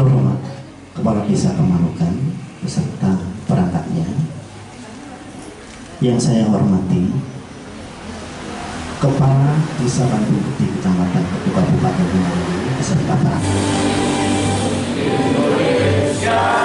terhormat Kepala Desa Kemanukan beserta perangkatnya, yang saya hormati Kepala Desa Bandung Gede Kecamatan Ketua Kabupaten Banyuwangi beserta perangkat. Indonesia.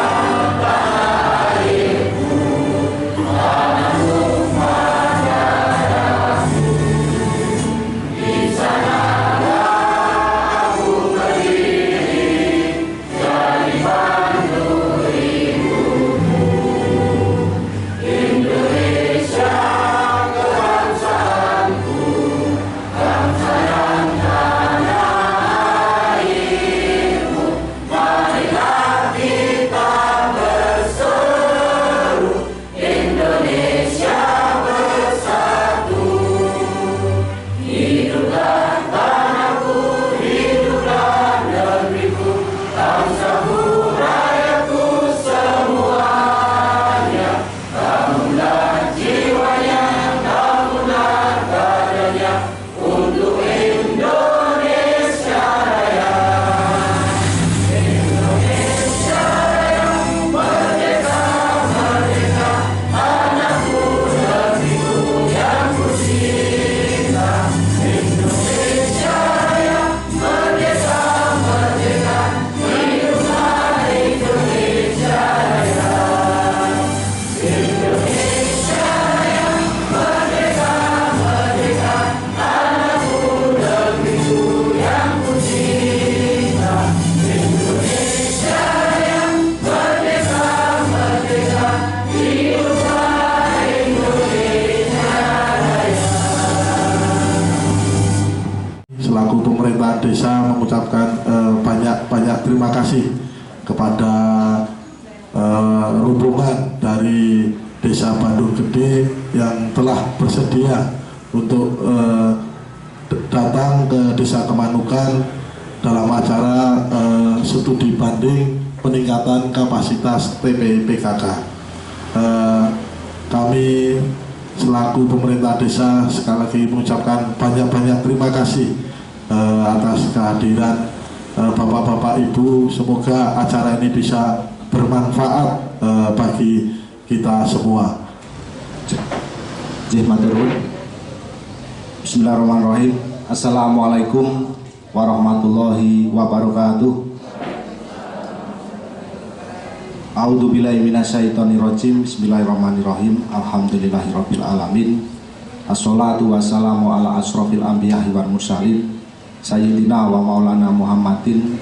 Selaku pemerintah desa mengucapkan banyak terima kasih kepada rombongan dari Desa Bandung Gede yang telah bersedia untuk datang ke Desa Kemanukan dalam acara studi banding peningkatan kapasitas TPPKK. Kami selaku pemerintah desa sekali lagi mengucapkan banyak terima kasih atas kehadiran Bapak-Bapak Ibu. Semoga acara ini bisa bermanfaat bagi kita semua. Bismillahirrahmanirrahim. Assalamualaikum warahmatullahi wabarakatuh. A'udzubillahi minasyaitonirrajim. Bismillahirrahmanirrahim. Alhamdulillahirabbil alamin. Assalatu wassalamu ala asrofil anbiya'i wal mursalin Sayyidina wa maulana Muhammadin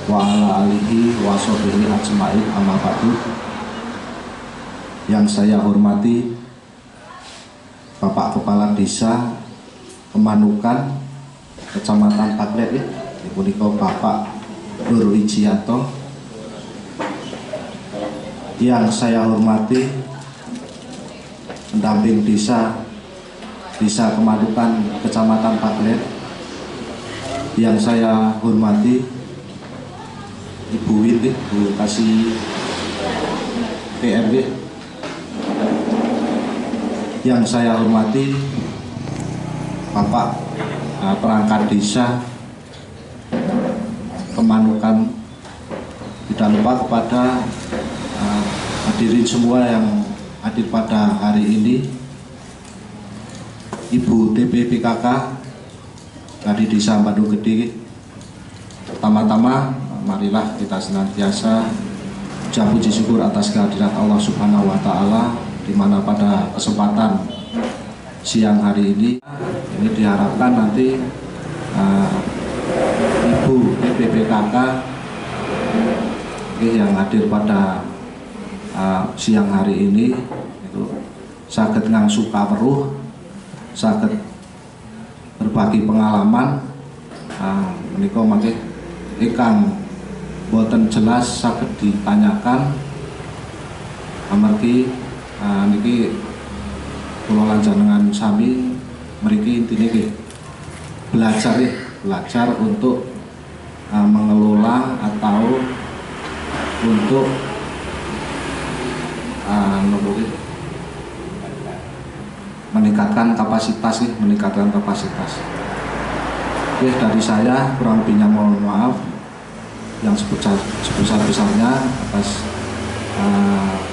wa ala alihi wa sahbihi ajma'in, amma ba'du. Yang saya hormati Bapak Kepala Desa Kemanukan Kecamatan Paglet, punika Bapak Nur Wijiyanto. Yang saya hormati pendamping Desa Kemanukan Kecamatan Paglet. Yang saya hormati Ibu Wit, Bu Kasih PRW. Yang saya hormati Bapak perangkat desa Kemanukan. Tidak lupa kepada hadirin semua yang hadir pada hari ini, Ibu TPPKK dari Desa Bandung Gede. Pertama-tama marilah kita senantiasa ucap puji syukur atas kehadiran Allah Subhanahu wa Ta'ala, di mana pada kesempatan siang hari ini diharapkan nanti Ibu TPPKK yang hadir pada siang hari ini itu saged ngangsu kaweruh, saged berbagi pengalaman menika mangke ingkang boten jelas saged ditanyakan amargi niki kula lan jenengan sami mriki intine nggih belajar untuk mengelola atau untuk meningkatkan kapasitas. Oke, dari saya kurang lebihnya mohon maaf. yang sebesar-besarnya atas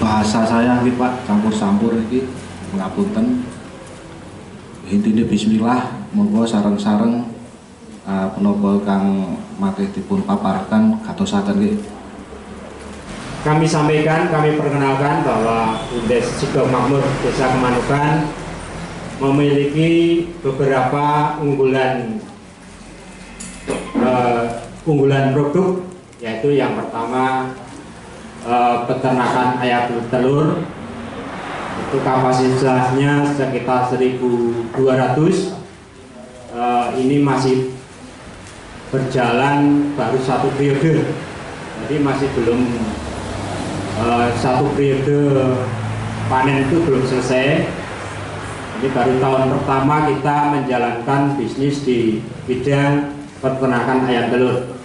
bahasa saya gitu Pak, campur-campur iki ngapunten. Intine bismillah, monggo sareng-sareng penapa kang matih dipun paparaken gatosaken nggih. Kami sampaikan, kami perkenalkan bahwa Bumdes Sugeng Makmur Desa Kemanukan memiliki beberapa unggulan produk, yaitu yang pertama peternakan ayam telur. Itu kapasitasnya sekitar 1.200. Ini masih berjalan baru satu periode, jadi masih belum satu periode panen itu belum selesai. Ini baru tahun pertama kita menjalankan bisnis di bidang peternakan ayam telur.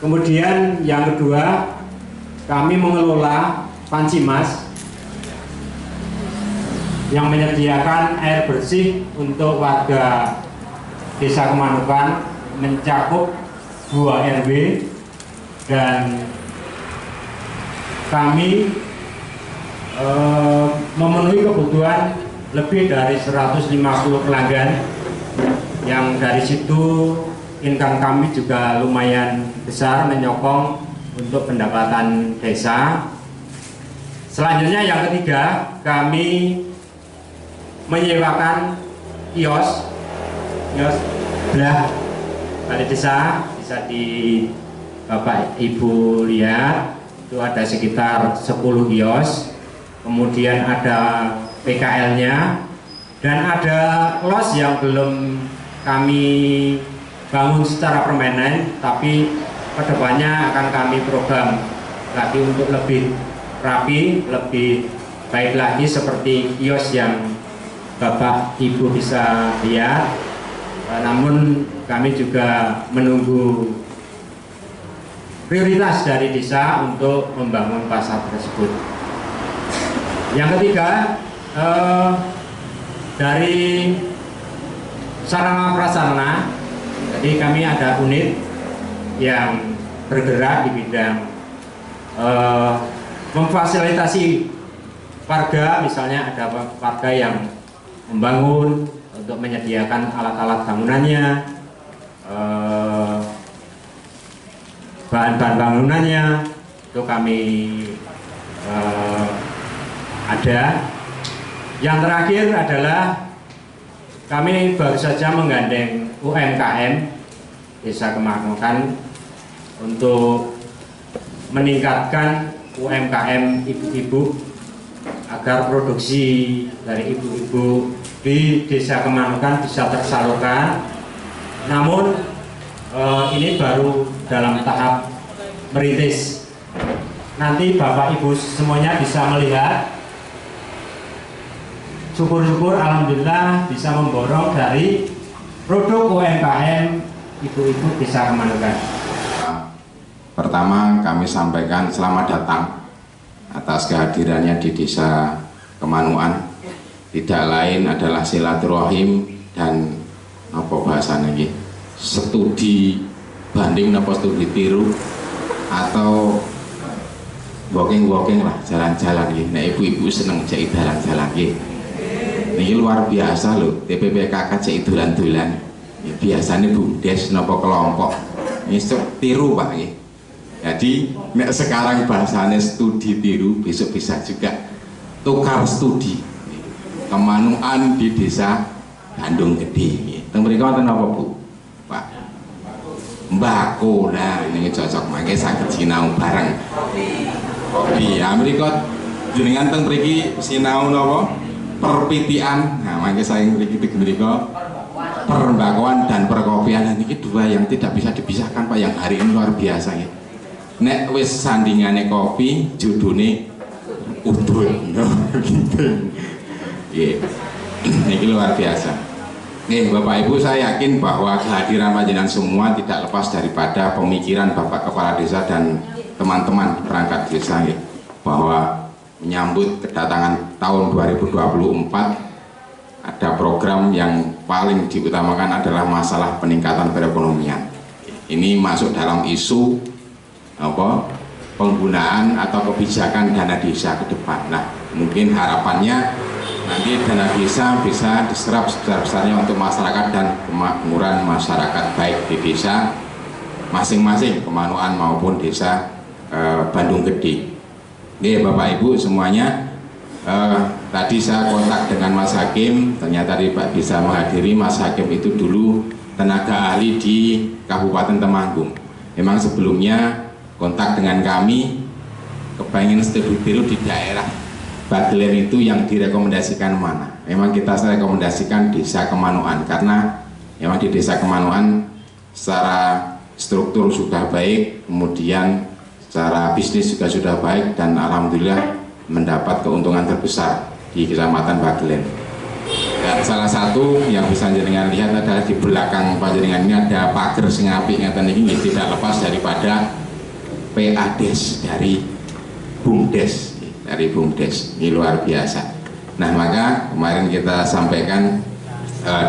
Kemudian yang kedua, kami mengelola panci mas yang menyediakan air bersih untuk warga Desa Kemanukan, mencakup 2 RW, dan kami memenuhi kebutuhan lebih dari 150 pelanggan, yang dari situ income kami juga lumayan besar, menyokong untuk pendapatan desa. Selanjutnya yang ketiga, kami menyewakan kios belah balai desa. Bisa di Bapak Ibu lihat, itu ada sekitar 10 kios, kemudian ada PKL-nya, dan ada los yang belum kami bangun secara permanen, tapi kedepannya akan kami program lagi untuk lebih rapi, lebih baik lagi, seperti kios yang Bapak Ibu bisa lihat. Namun kami juga menunggu prioritas dari desa untuk membangun pasar tersebut. Yang ketiga, dari sarana prasarana, jadi kami ada unit yang bergerak di bidang memfasilitasi warga. Misalnya ada warga yang membangun untuk menyediakan alat-alat bangunannya, bahan-bahan bangunannya, itu kami ada. Yang terakhir adalah kami baru saja menggandeng UMKM Desa Kemanukan untuk meningkatkan UMKM ibu-ibu agar produksi dari ibu-ibu di Desa Kemanukan bisa tersalurkan. Namun ini baru dalam tahap merintis. Nanti Bapak Ibu semuanya bisa melihat, syukur-syukur alhamdulillah bisa memborong dari produk UMKM ibu-ibu Desa Kemanukan. Pertama, kami sampaikan selamat datang atas kehadirannya di Desa Kemanukan. Tidak lain adalah silaturahim dan apa bahasanya ini, studi banding apa studi tiru atau walking lah, jalan-jalan gitu. Nah, ibu-ibu seneng cek jalan-jalan gitu. Ini luar biasa loh, TPPKK cek dolan-dolan. Ya, biasanya bumdes nopo kelompok ini tiru Pak gitu. Jadi nek sekarang bahasanya studi tiru, besok bisa juga tukar studi. Kemanukan di Desa Bandung Gede. Teng mriki wonten apa Bu? Pak. Mbako lah ini cocok mangke saged sinau bareng. Kopi. Ya mriki jenengan teng mriki sinau napa? Perpitian. Nah, mangke saya mriki perembakoan dan perkopian. Niki dua yang tidak bisa dipisahkan Pak, yang hari ini luar biasa ya. Nek wis sandingane kopi, judune udun. Gitu. Ini luar biasa. Nih Bapak Ibu, saya yakin bahwa kehadiran panjenengan semua tidak lepas daripada pemikiran Bapak Kepala Desa dan teman-teman perangkat desa ya, bahwa menyambut kedatangan tahun 2024 ada program yang paling diutamakan adalah masalah peningkatan perekonomian. Ini masuk dalam isu penggunaan atau kebijakan dana desa ke depan. Nah, mungkin harapannya nanti dana desa bisa diserap sebesar-besarnya untuk masyarakat dan kemakmuran masyarakat, baik di desa masing-masing, Kemanuan maupun desa Bandung Gede. Oke, Bapak Ibu semuanya, tadi saya kontak dengan Mas Hakim, ternyata Pak bisa menghadiri. Mas Hakim itu dulu tenaga ahli di Kabupaten Temanggung. Memang sebelumnya kontak dengan kami, kepengen studi biru di daerah Bagelen itu yang direkomendasikan mana. Memang kita rekomendasikan desa Kemanuan, karena memang di desa Kemanuan secara struktur sudah baik, kemudian secara bisnis juga sudah baik, dan alhamdulillah mendapat keuntungan terbesar di Kecamatan Bagelen. Dan salah satu yang bisa jenengan lihat adalah di belakang panjenengan ini ada pager sing apik ngeten iki, tidak lepas daripada PADes dari BUMDes, ini luar biasa. Nah, maka kemarin kita sampaikan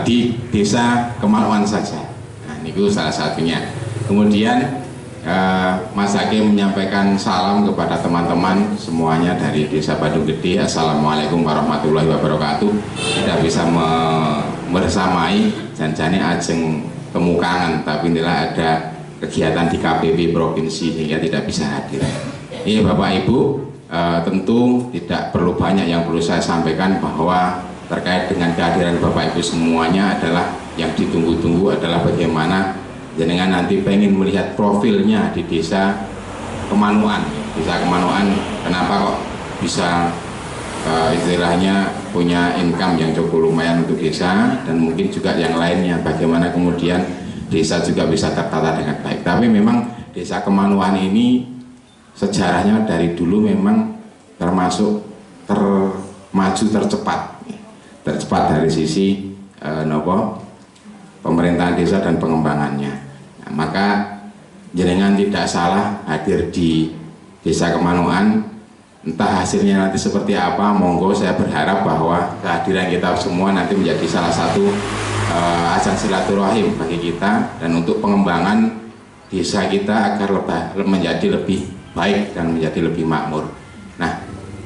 di desa Kemanuan saja. Nah, ini salah satunya. Kemudian Mas Hakim menyampaikan salam kepada teman-teman semuanya dari desa Bandung Gede. Assalamualaikum warahmatullahi wabarakatuh. Tidak bisa bersamai janjane ajeng temukangan, tapi inilah ada kegiatan di KPP provinsi sehingga tidak bisa hadir. Ini Bapak Ibu, tentu tidak perlu banyak yang perlu saya sampaikan, bahwa terkait dengan kehadiran Bapak Ibu semuanya adalah yang ditunggu-tunggu adalah bagaimana jenengan nanti pengen melihat profilnya di desa Kemanuan. Desa Kemanuan kenapa kok bisa istilahnya punya income yang cukup lumayan untuk desa, dan mungkin juga yang lainnya, bagaimana kemudian desa juga bisa tertata dengan baik. Tapi memang desa Kemanuan ini sejarahnya dari dulu memang termasuk termaju tercepat dari sisi pemerintahan desa dan pengembangannya. Nah, maka jenengan tidak salah hadir di desa Kemanuan. Entah hasilnya nanti seperti apa, monggo. Saya berharap bahwa kehadiran kita semua nanti menjadi salah satu ajang silaturahim bagi kita, dan untuk pengembangan desa kita agar menjadi lebih baik dan menjadi lebih makmur. Nah,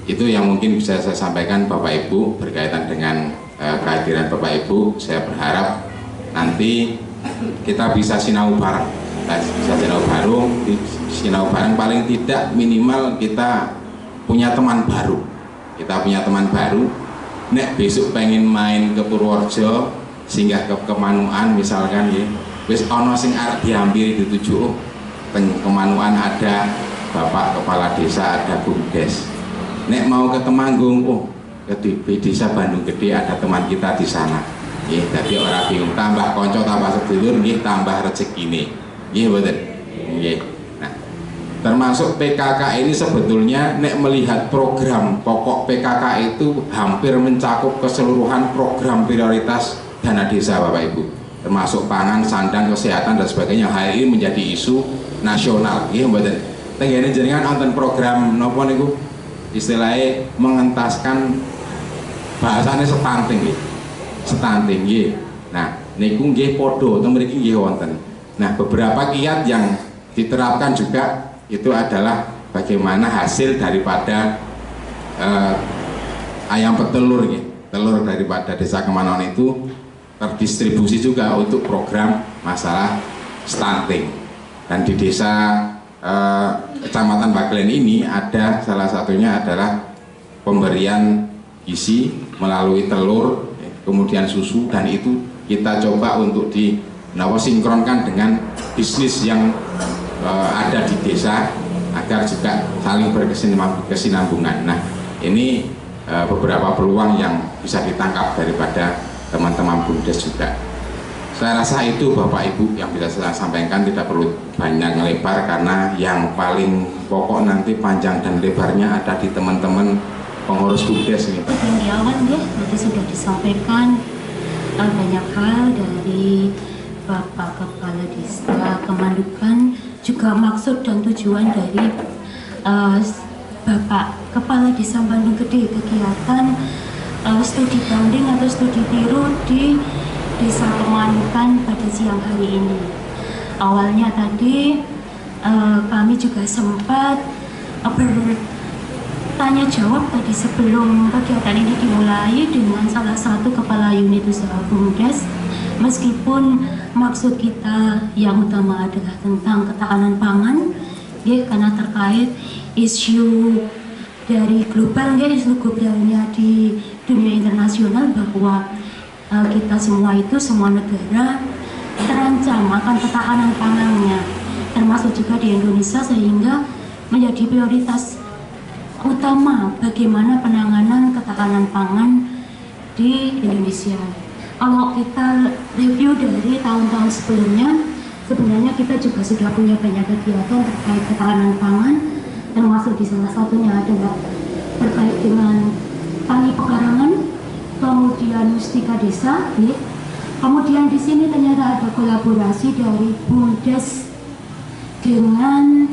itu yang mungkin bisa saya sampaikan Bapak Ibu berkaitan dengan kehadiran Bapak Ibu. Saya berharap nanti kita bisa sinau bareng, sinau bareng, paling tidak minimal kita punya teman baru. Nek besok pengen main ke Purworejo, singgah ke Kemanuan misalkan ya, wis ono sing arep dihampiri dituju, teng Kemanuan ada Bapak Kepala Desa, ada BUMDes. Nek mau ke Temanggung, ke desa Bandung Gede ada teman kita di sana. Jadi orang bingung, tambah konco, tambah sedulur, tambah rezeki ini, betul. Nah, termasuk PKK ini sebetulnya nek melihat program pokok PKK itu hampir mencakup keseluruhan program prioritas dana desa Bapak Ibu, termasuk pangan, sandang, kesehatan dan sebagainya. Hal ini menjadi isu nasional, betul. Tenggene jenengan nonton program nopo niku istilahnya mengentaskan bahasanya stunting nggih. Nah, niku nggih padha teng mriki nggih wonten. Nah, beberapa kiat yang diterapkan juga itu adalah bagaimana hasil daripada ayam petelur nggih. Telur daripada desa Kemanuan itu terdistribusi juga untuk program masalah stunting. Dan di desa Kecamatan Bagelen ini ada salah satunya adalah pemberian gizi melalui telur, kemudian susu, dan itu kita coba untuk sinkronkan dengan bisnis yang ada di desa agar juga saling berkesinambungan. Nah, ini beberapa peluang yang bisa ditangkap daripada teman-teman BUMDes juga. Saya rasa itu Bapak Ibu yang bisa saya sampaikan, tidak perlu banyak ngelebar karena yang paling pokok nanti panjang dan lebarnya ada di teman-teman pengurus BUMDes ini. Yang di awal tadi sudah disampaikan banyak hal dari Bapak Kepala Desa Kemandukan, juga maksud dan tujuan dari Bapak Kepala Desa Bandung Gede, kegiatan studi banding atau studi biru di Desa Kemandukan pada siang hari ini. Awalnya tadi kami juga sempat bertanya jawab tadi sebelum kegiatan ini dimulai dengan salah satu kepala unit usaha BUMDes. Meskipun maksud kita yang utama adalah tentang ketahanan pangan, ya, karena terkait isu dari global, ya, isu globalnya di dunia internasional bahwa kita semua itu, semua negara terancam akan ketahanan pangannya, termasuk juga di Indonesia, sehingga menjadi prioritas utama bagaimana penanganan ketahanan pangan di Indonesia. Kalau kita review dari tahun-tahun sebelumnya, sebenarnya kita juga sudah punya banyak kegiatan terkait ketahanan pangan, termasuk di salah satunya adalah terkait dengan tani pekarangan, kemudian mustika desa, ya. Kemudian di sini ternyata ada kolaborasi dari BUMDes dengan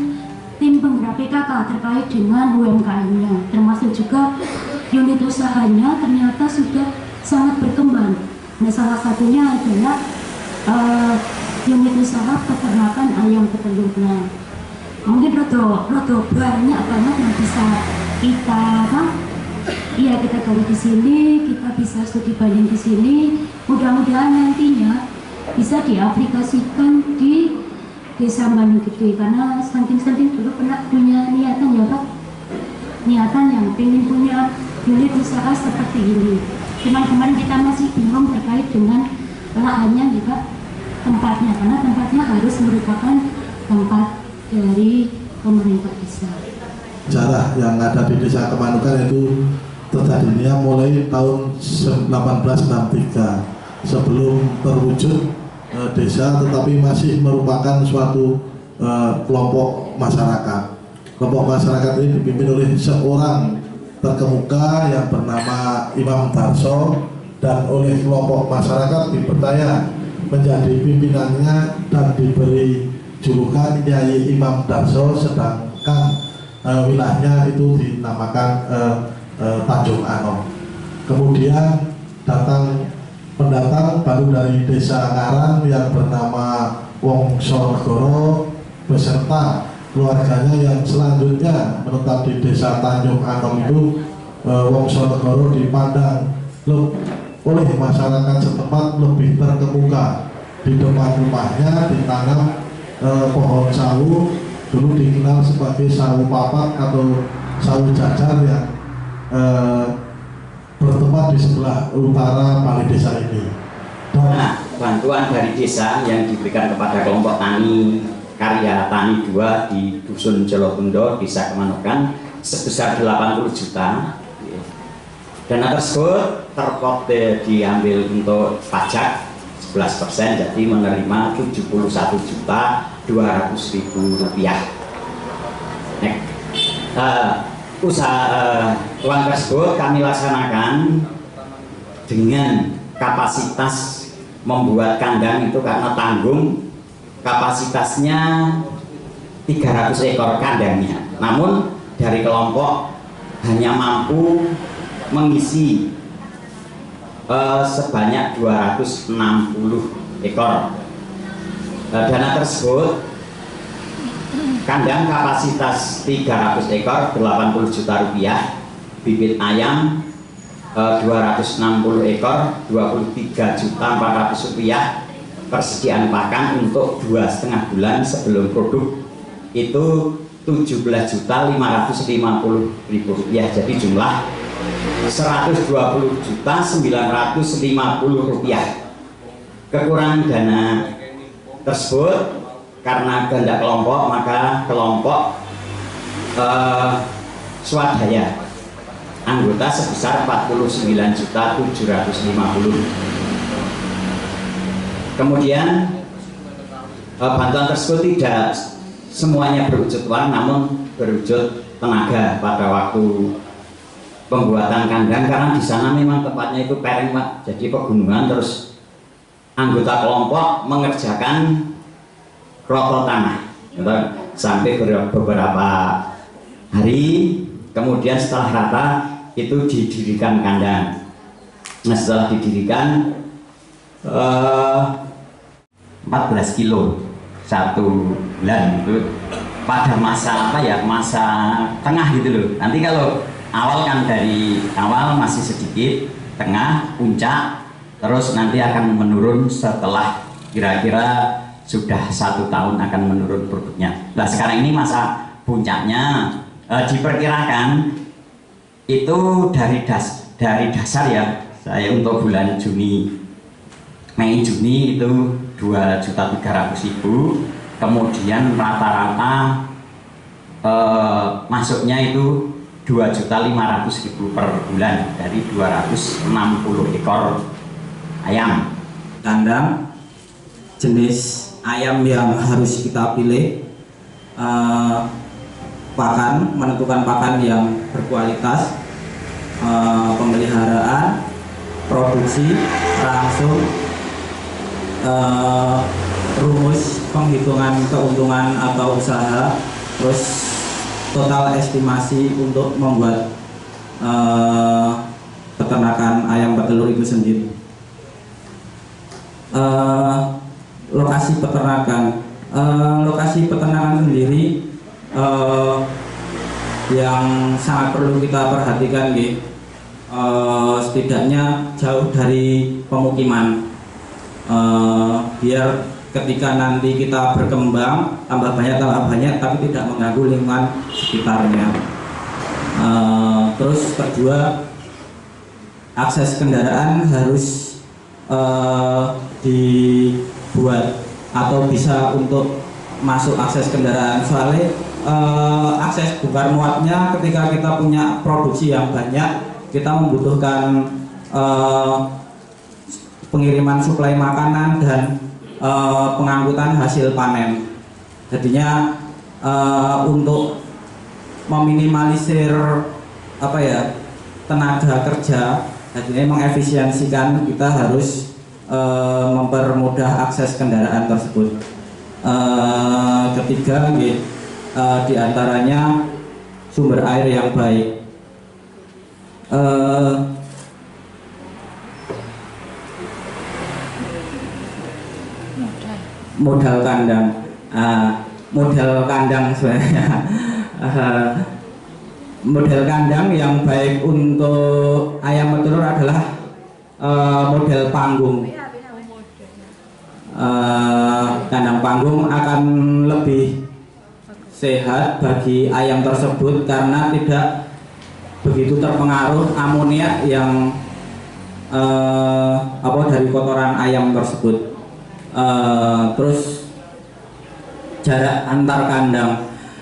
tim penggerak PKK terkait dengan UMKM-nya, termasuk juga unit usahanya ternyata sudah sangat berkembang. Nah, salah satunya adalah unit usaha peternakan ayam petelurnya. Mungkin rodo banyak banget yang bisa kita gali di sini, kita bisa studi banding di sini. Mudah-mudahan nantinya bisa diaplikasikan di Desa Bandung Gede, karena stunting dulu pernah punya niatan, ya Pak, niatan yang ingin punya unit usaha seperti ini. Cuman kemarin kita masih bingung terkait dengan lahannya, ya Pak, tempatnya, karena tempatnya harus merupakan tempat dari pemerintah desa. Sejarah yang ada di Desa Kemanukan itu terjadinya mulai tahun 1863 sebelum terwujud desa, tetapi masih merupakan suatu kelompok masyarakat. Kelompok masyarakat ini dipimpin oleh seorang terkemuka yang bernama Imam Darso, dan oleh kelompok masyarakat dipercaya menjadi pimpinannya dan diberi julukan Nyai Imam Darso, sedangkan wilayahnya itu dinamakan Tanjung Anom. Kemudian pendatang baru dari Desa Ngaran yang bernama Wongsonegoro beserta keluarganya yang selanjutnya menetap di Desa Tanjung Anom itu. Wongsonegoro dipandang oleh masyarakat setempat lebih terkemuka. Di depan rumahnya ditanam pohon sawu, dulu dikenal sebagai sawu papat atau sawu jajar, yang bertempat di sebelah utara balai desa ini. Nah, bantuan dari desa yang diberikan kepada kelompok tani karya tani 2 di Dusun Jolotundo, Desa Kemanukan, sebesar 80 juta. Dana tersebut diambil untuk pajak 11%, jadi menerima 71.200.000 rupiah. Uang tersebut kami laksanakan dengan kapasitas membuat kandang itu, karena tanggung kapasitasnya 300 ekor kandangnya, namun dari kelompok hanya mampu mengisi sebanyak 260 ekor. Dana tersebut, kandang kapasitas 300 ekor 80 juta rupiah, bibit ayam 260 ekor 23.400.000 rupiah, persediaan pakan untuk 2,5 bulan sebelum produk itu 17.550.000 rupiah, jadi jumlah 120.950 rupiah. Kekurangan dana tersebut karena kehendak kelompok, maka kelompok swadaya anggota sebesar 49.750. Kemudian bantuan tersebut tidak semuanya berwujud uang, namun berwujud tenaga pada waktu pembuatan kandang, karena di sana memang tempatnya itu pereng, Pak, jadi pegunungan. Terus anggota kelompok mengerjakan roto tanah sampai beberapa hari, kemudian setelah rata itu didirikan kandang. Nah, setelah didirikan 14 kilo 1 bulan itu pada masa apa ya, masa tengah gitu loh. Nanti kalau awal kan dari awal masih sedikit, tengah, puncak, terus nanti akan menurun setelah kira-kira sudah 1 tahun akan menurun produknya. Nah sekarang ini masa puncaknya, diperkirakan itu dari dasar ya, saya untuk bulan Mei Juni itu 2.300.000, kemudian rata-rata masuknya itu 2.500.000 per bulan dari 260 ekor ayam. Kandang jenis ayam yang harus kita pilih, menentukan pakan yang berkualitas, pemeliharaan, produksi, langsung, rumus penghitungan keuntungan atau usaha, terus total estimasi untuk membuat peternakan ayam petelur itu sendiri. Lokasi peternakan sendiri yang sangat perlu kita perhatikan, setidaknya jauh dari pemukiman, biar ketika nanti kita berkembang tambah banyak tapi tidak mengganggu lingkungan sekitarnya. Terus kedua, akses kendaraan harus dibuat atau bisa untuk masuk akses kendaraan, soalnya akses bongkar muatnya ketika kita punya produksi yang banyak, kita membutuhkan pengiriman suplai makanan dan pengangkutan hasil panen. Jadinya untuk meminimalisir tenaga kerja, jadinya mengefisiensikan, kita harus mempermudah akses kendaraan tersebut. Ketiga, diantaranya sumber air yang baik. Modal kandang sebenarnya. Model kandang yang baik untuk ayam petelur adalah model panggung. Kandang panggung akan lebih sehat bagi ayam tersebut karena tidak begitu terpengaruh amoniak yang dari kotoran ayam tersebut. Terus jarak antar kandang,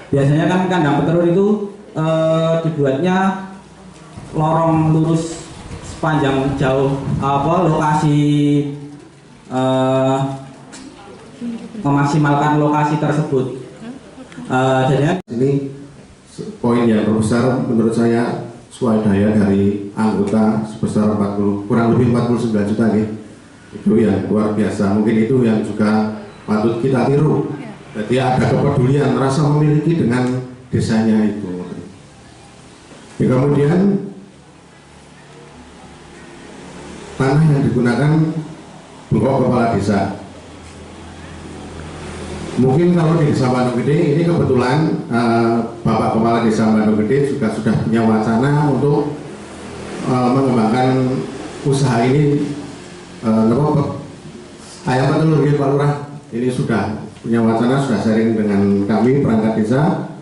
biasanya kan kandang petelur itu dibuatnya lorong lurus sepanjang jauh lokasi, memaksimalkan lokasi tersebut. Ini poin yang terbesar menurut saya, swadaya dari anggota sebesar kurang lebih 49 juta nih. Itu yang luar biasa, mungkin itu yang juga patut kita tiru. Jadi ada kepedulian, rasa memiliki dengan desanya itu. Kemudian tanah yang digunakan bengkok kepala desa. Mungkin kalau di Desa Bandung Gede ini kebetulan Bapak Kepala Desa Bandung Gede juga sudah punya wacana untuk mengembangkan usaha ini. Ayam petelur Pak Lurah ini sudah punya wacana, sudah sharing dengan kami perangkat desa.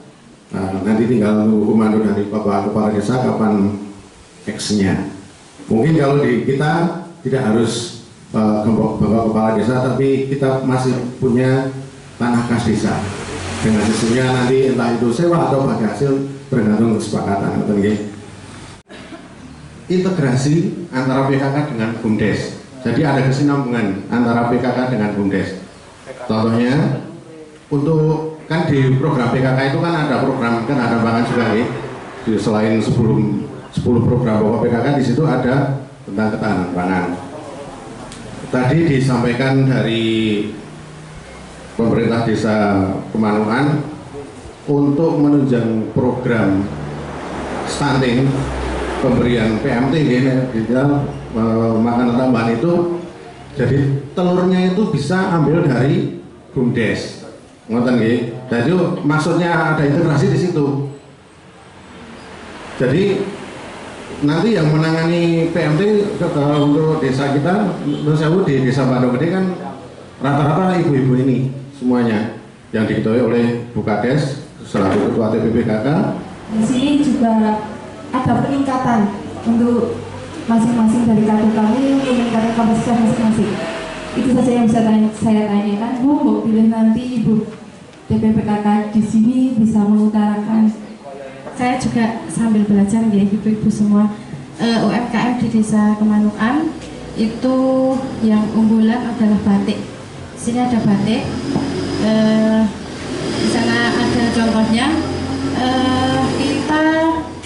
Nanti tinggal menunggu komando dari Bapak Kepala Desa kapan X-nya. Mungkin kalau di kita tidak harus Bapak Kepala Desa, tapi kita masih punya tanah kas desa. Dengan sistemnya nanti entah itu sewa atau bagi hasil tergantung kesepakatan. Integrasi antara PKK dengan BUMDes. Jadi ada kesinambungan antara PKK dengan BUMDes. Contohnya untuk kan di program PKK itu kan ada program, kan ada pangan juga nih. Selain 10 program pokok PKK, di situ ada tentang ketahanan pangan. Tadi disampaikan dari pemerintah desa Pemanukan untuk menunjang program stunting, pemberian PMT makanan tambahan itu, jadi telurnya itu bisa ambil dari BUMDes, ngoten nggih. Dan itu maksudnya ada integrasi di situ. Jadi nanti yang menangani PMT untuk desa kita, menurut saya di desa Pondok Gede kan rata-rata ibu-ibu ini semuanya yang diketuai oleh Bu Kades selaku Ketua TPPKK. Di sini juga ada peningkatan untuk masing-masing dari kader kami untuk meningkatkan kapasitas masing-masing. Itu saja yang bisa saya tanyakan. Bu, pilih nanti Ibu TPPKK di sini bisa mengutarakan. Saya juga sambil belajar ya ibu-ibu semua. UMKM di Desa Kemanukan itu yang unggulan adalah batik. Di sini ada batik. Di sana ada contohnya. Kita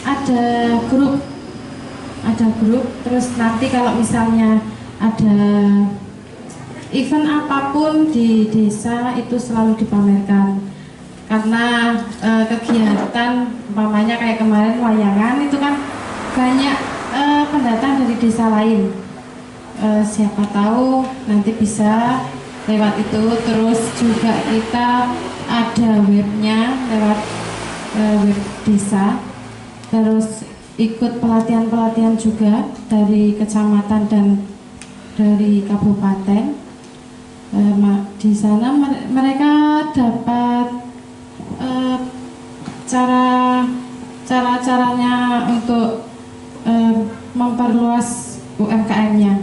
ada grup. Terus nanti kalau misalnya ada event apapun di desa itu selalu dipamerkan. Karena kegiatan umpamanya kayak kemarin wayangan itu kan banyak pendatang dari desa lain. Siapa tahu nanti bisa lewat itu. Terus juga kita ada webnya lewat web desa. Terus ikut pelatihan-pelatihan juga dari kecamatan dan dari kabupaten. Di sana mereka dapat cara-caranya untuk memperluas UMKM-nya.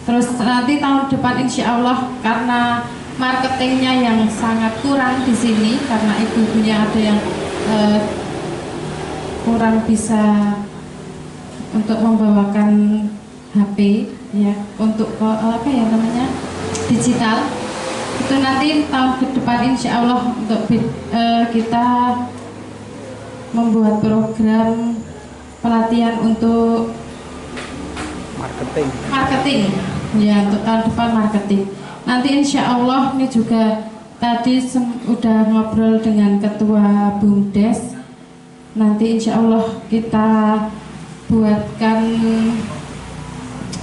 Terus nanti tahun depan insya Allah karena marketingnya yang sangat kurang di sini karena ibu-ibunya ada yang kurang bisa untuk membawakan HP ya untuk apa ya namanya digital. Itu nanti tahun ke depan insya Allah untuk kita membuat program pelatihan untuk marketing ya untuk tahun depan marketing. Nanti insya Allah ini juga tadi udah ngobrol dengan Ketua BUMDes. Nanti insya Allah kita buatkan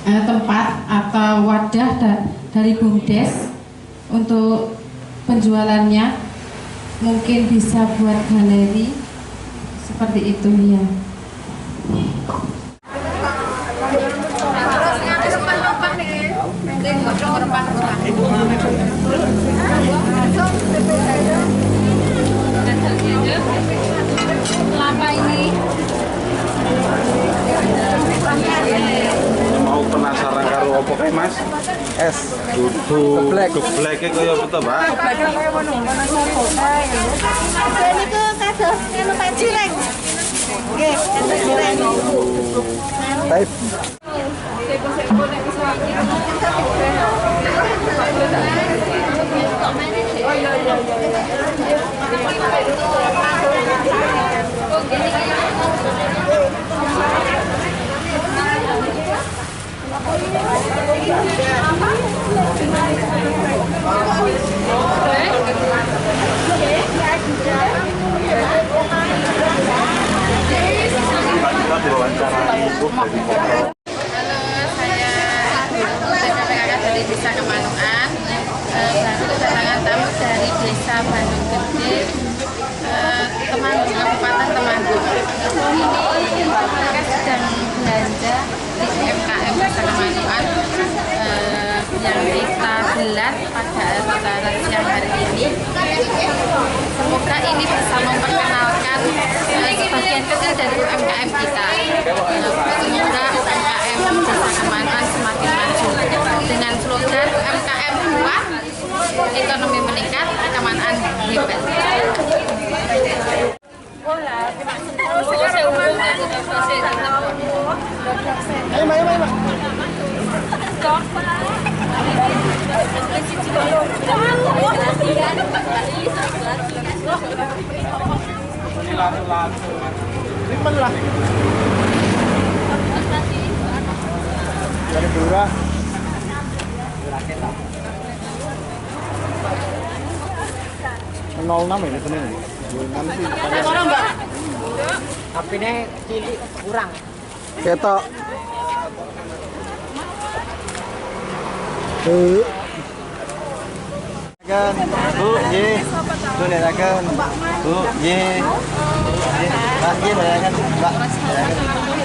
tempat atau wadah dari BUMDes untuk penjualannya, mungkin bisa buat galeri seperti itu ya. Lama ini mau penasaran karo opo kae Mas? Es dudu gebleke kaya apa to, Mbak? gebleke kaya ngono, ana sopo kae. Ini ke kados ngene Pak Cireng. Nggih, kados Cireng. Baik. Seko-seko nek wis wangi. Oh iya iya iya. Halo, saya TPPKK dari Desa Kemanukan. Baru kedatangan tamu dari Desa Bandung Gede, Kabupaten Temanggung. Ini mereka sedang belanja di UMKM Desa Kemanukan yang kita gelar pada acara siang hari ini. Semoga ini bisa memperkenalkan sebagian kecil dari UMKM kita. Semoga UMKM Desa Kemanukan semakin maju dengan slogan UMKM kuat, ekonomi meningkat, kekembangan hebat. Dari Dura. Nol enam ini sini. Orang Mbak. HP-ne cilik kurang. Ketok. doakan. Bu, nggih. Doakan. Bu, nggih. Nggih, Pak, nggih doakan, Pak. Doakan.